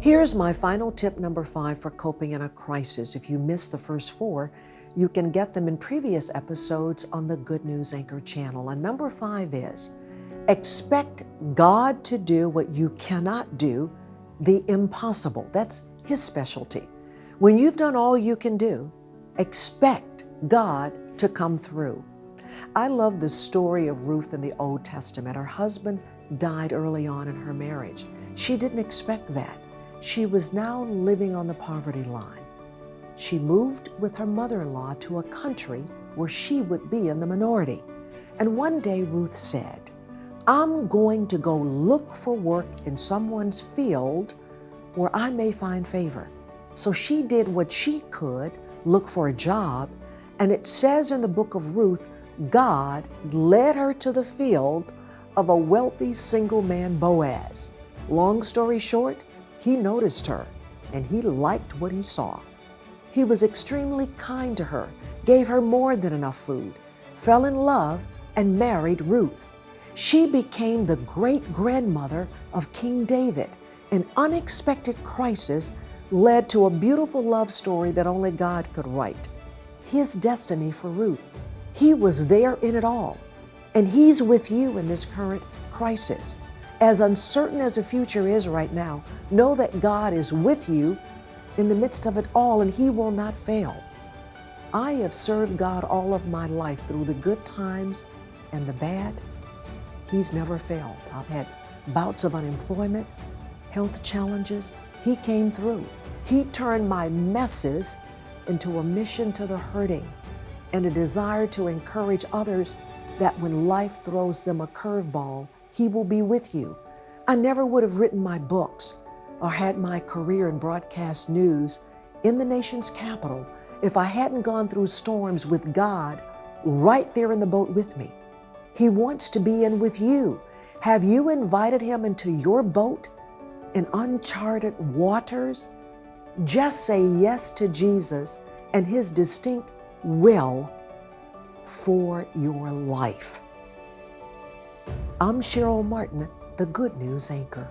Here's my final tip number 5 for coping in a crisis. If you missed the first 4, you can get them in previous episodes on the Good News Anchor channel. And number 5 is, expect God to do what you cannot do, the impossible. That's His specialty. When you've done all you can do, expect God to come through. I love the story of Ruth in the Old Testament. Her husband died early on in her marriage. She didn't expect that. She was now living on the poverty line. She moved with her mother-in-law to a country where she would be in the minority. And one day Ruth said, I'm going to go look for work in someone's field where I may find favor. So she did what she could, look for a job, and it says in the book of Ruth, God led her to the field of a wealthy single man, Boaz. Long story short, he noticed her and he liked what he saw. He was extremely kind to her, gave her more than enough food, fell in love, and married Ruth. She became the great-grandmother of King David. An unexpected crisis led to a beautiful love story that only God could write. His destiny for Ruth. He was there in it all. And He's with you in this current crisis. As uncertain as the future is right now, know that God is with you in the midst of it all, and He will not fail. I have served God all of my life through the good times and the bad. He's never failed. I've had bouts of unemployment, health challenges. He came through. He turned my messes into a mission to the hurting and a desire to encourage others that when life throws them a curveball, He will be with you. I never would have written my books or had my career in broadcast news in the nation's capital if I hadn't gone through storms with God right there in the boat with me. He wants to be in with you. Have you invited Him into your boat in uncharted waters? Just say yes to Jesus and His distinct will for your life. I'm Cheryl Martin, the Good News Anchor.